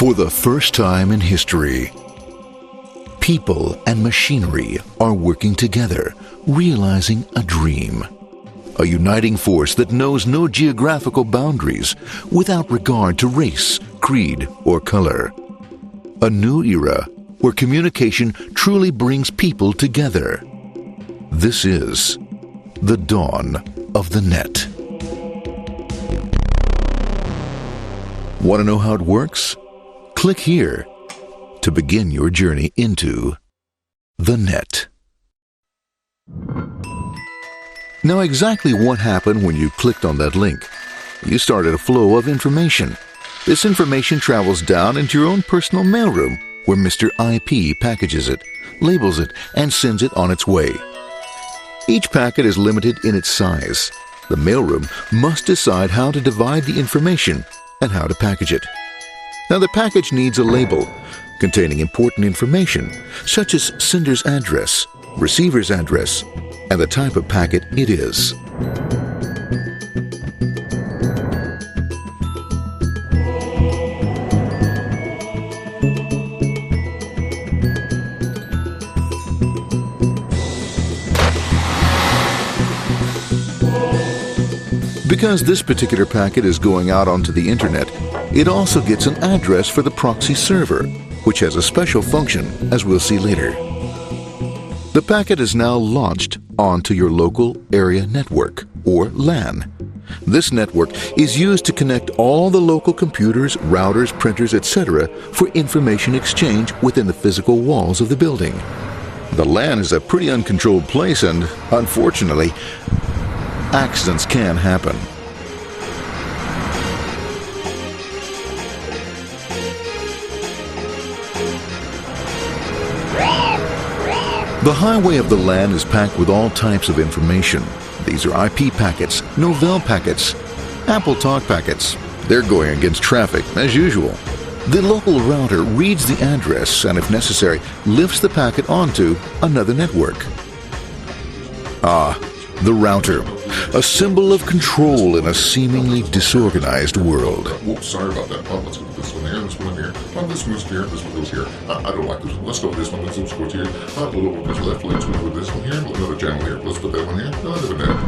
For the first time in history, people and machinery are working together, realizing a dream. A uniting force that knows no geographical boundaries without regard to race, creed, or color. A new era where communication truly brings people together. This is the dawn of the net. Want to know how it works? Click here to begin your journey into the net. Now, exactly what happened when you clicked on that link? You started a flow of information. This information travels down into your own personal mailroom, where Mr. IP packages it, labels it, and sends it on its way. Each packet is limited in its size. The mailroom must decide how to divide the information and how to package it. Now, the package needs a label containing important information, such as sender's address, receiver's address, and the type of packet it is. Because this particular packet is going out onto the internet, it also gets an address for the proxy server, which has a special function, as we'll see later. The packet is now launched onto your local area network, or LAN. This network is used to connect all the local computers, routers, printers, etc. for information exchange within the physical walls of the building. The LAN is a pretty uncontrolled place, and unfortunately, accidents can happen. The highway of the LAN is packed with all types of information. These are IP packets, Novell packets, Apple Talk packets. They're going against traffic, as usual. The local router reads the address and, if necessary, lifts the packet onto another network. The router, a symbol of control in a seemingly disorganized world. Whoops, sorry about that. Let's go with this one here, this one here. This moves here, this one goes here. I don't like this one. Let's go with this one. Let's go here. A little bit left. Let's go with this one here. Another channel here. Let's put that one here.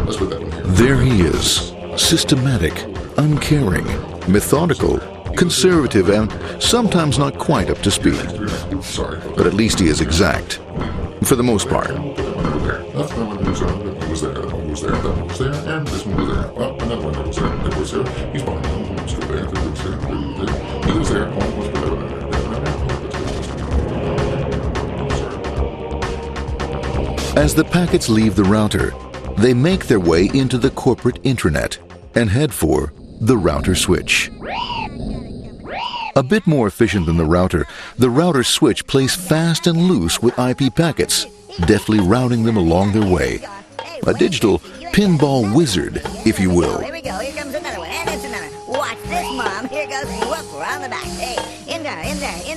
Let's put that one here. There he is, systematic, uncaring, methodical, conservative, and sometimes not quite up to speed. Sorry. But at least he is exact, for the most part. That one was there, that one was there, that one was there, and this one was there. Well, another one that was there, that was there. He's behind him, he was still there, that was there, he was there, one was there. As the packets leave the router, they make their way into the corporate intranet and head for the router switch. A bit more efficient than the router switch plays fast and loose with IP packets, deftly routing them along their way. A digital pinball wizard, if you will. Here we go, here comes another one, and it's another. Watch this, Mom. Here goes, whoop, we're on the back. Hey, in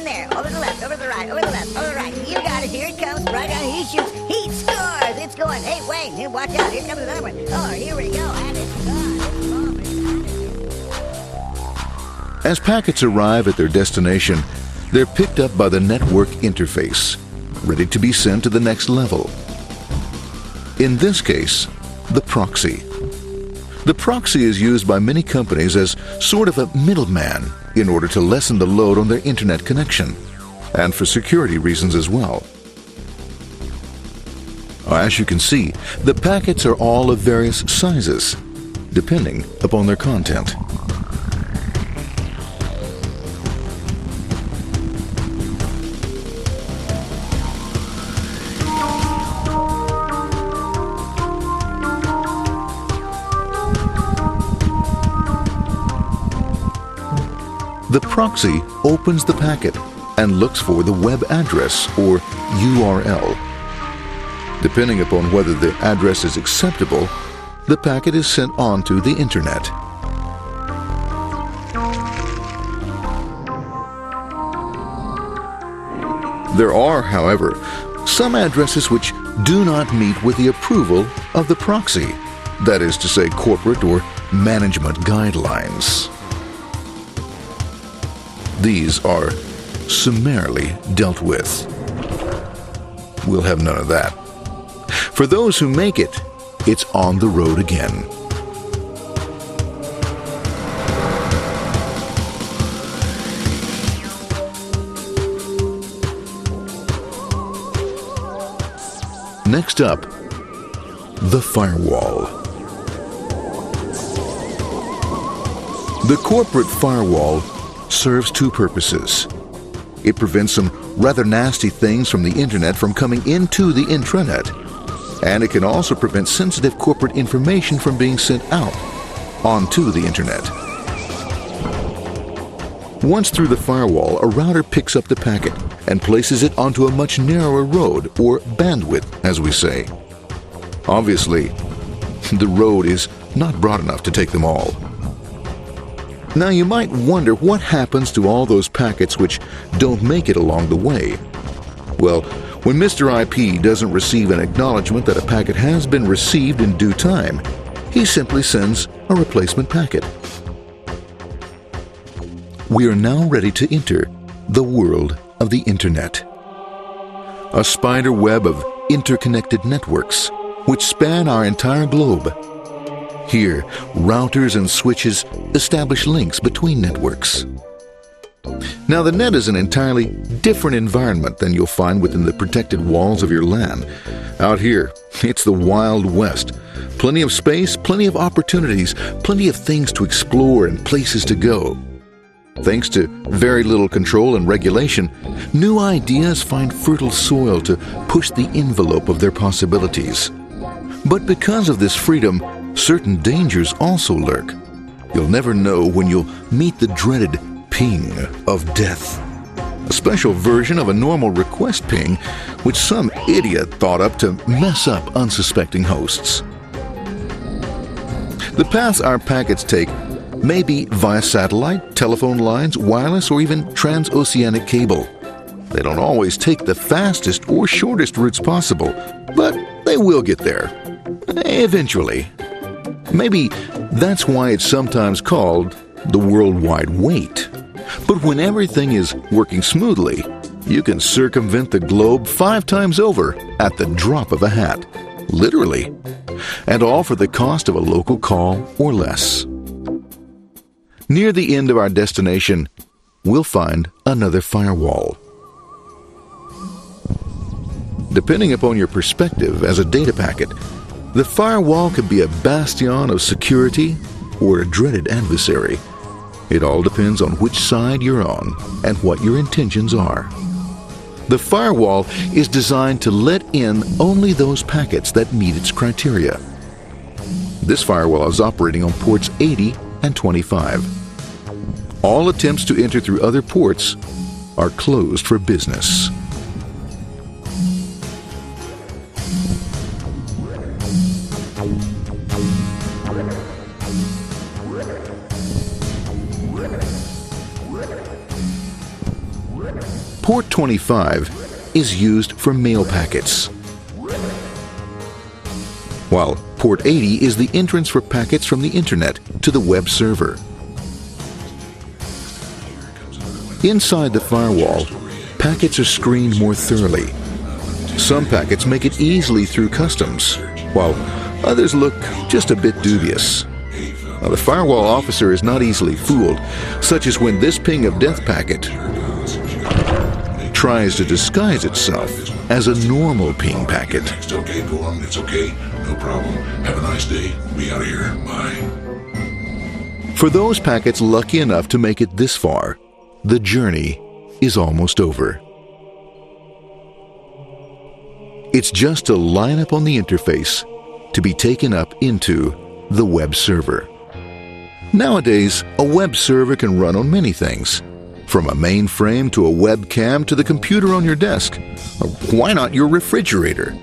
there, over the left, over the right, over the left, over the right. You got it, here it comes, right on, he shoots, he scores, it's going. Hey, wait, watch out, here comes another one. Oh, here we go, and it's gone. As packets arrive at their destination, they're picked up by the network interface, ready to be sent to the next level. In this case, the proxy. The proxy is used by many companies as sort of a middleman in order to lessen the load on their internet connection, and for security reasons as well. As you can see, the packets are all of various sizes, depending upon their content. The proxy opens the packet and looks for the web address or URL. Depending upon whether the address is acceptable, the packet is sent on to the internet. There are, however, some addresses which do not meet with the approval of the proxy, that is to say, corporate or management guidelines. these are summarily dealt with. We'll have none of that. For those who make it, it's on the road again. Next up, the firewall. The corporate firewall serves two purposes. It prevents some rather nasty things from the internet from coming into the intranet, and it can also prevent sensitive corporate information from being sent out onto the internet. Once through the firewall, a router picks up the packet and places it onto a much narrower road, or bandwidth, as we say. Obviously, the road is not broad enough to take them all. Now you might wonder what happens to all those packets which don't make it along the way. Well, when Mr. IP doesn't receive an acknowledgement that a packet has been received in due time, he simply sends a replacement packet. We are now ready to enter the world of the internet. A spider web of interconnected networks which span our entire globe. Here, routers and switches establish links between networks. Now, the net is an entirely different environment than you'll find within the protected walls of your LAN. Out here, it's the Wild West. Plenty of space, plenty of opportunities, plenty of things to explore and places to go. Thanks to very little control and regulation, new ideas find fertile soil to push the envelope of their possibilities. But because of this freedom, certain dangers also lurk. You'll never know when you'll meet the dreaded ping of death. A special version of a normal request ping, which some idiot thought up to mess up unsuspecting hosts. The paths our packets take may be via satellite, telephone lines, wireless, or even transoceanic cable. They don't always take the fastest or shortest routes possible, but they will get there. Eventually. Maybe that's why it's sometimes called the worldwide wait. But when everything is working smoothly, you can circumvent the globe 5 times over at the drop of a hat. Literally. And all for the cost of a local call or less. Near the end of our destination, we'll find another firewall. Depending upon your perspective as a data packet, the firewall could be a bastion of security or a dreaded adversary. It all depends on which side you're on and what your intentions are. The firewall is designed to let in only those packets that meet its criteria. This firewall is operating on ports 80 and 25. All attempts to enter through other ports are closed for business. Port 25 is used for mail packets, while Port 80 is the entrance for packets from the internet to the web server. Inside the firewall, packets are screened more thoroughly. Some packets make it easily through customs, while others look just a bit dubious. Now, the firewall officer is not easily fooled, such as when this ping of death packet tries to disguise itself as a normal ping packet. It's okay, go on, it's okay, no problem. Have a nice day, be out of here, bye. For those packets lucky enough to make it this far, the journey is almost over. It's just a line up on the interface to be taken up into the web server. Nowadays, a web server can run on many things, from a mainframe to a webcam to the computer on your desk. Or why not your refrigerator?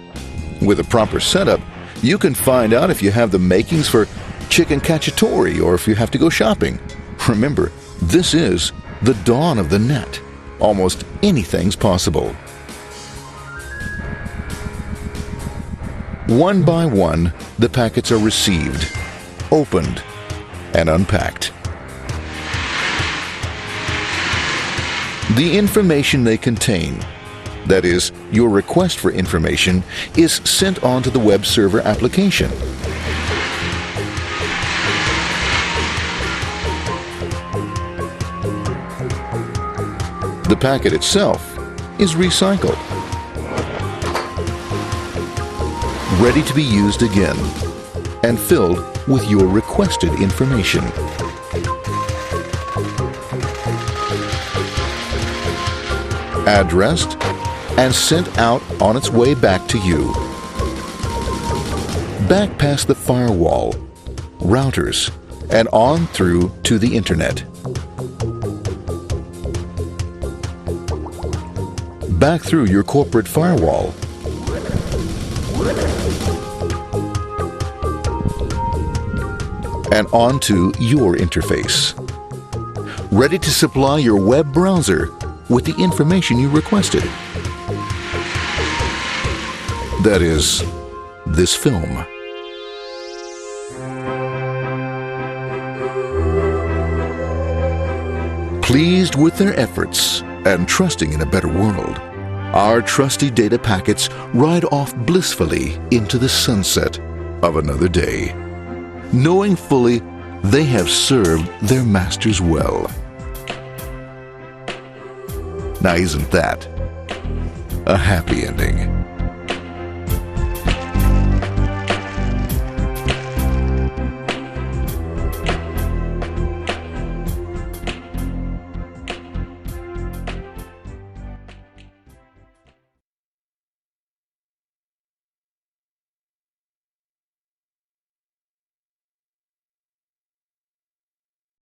With a proper setup, you can find out if you have the makings for chicken cacciatore or if you have to go shopping. Remember, this is the dawn of the net. Almost anything's possible. One by one, the packets are received, opened, and unpacked. The information they contain, that is, your request for information, is sent on to the web server application. The packet itself is recycled, ready to be used again, and filled with your requested information. Addressed and sent out on its way back to you. Back past the firewall, routers, and on through to the internet. Back through your corporate firewall. And onto your interface. Ready to supply your web browser with the information you requested. That is, this film. Pleased with their efforts and trusting in a better world, our trusty data packets ride off blissfully into the sunset of another day, knowing fully they have served their masters well. Now, isn't that a happy ending?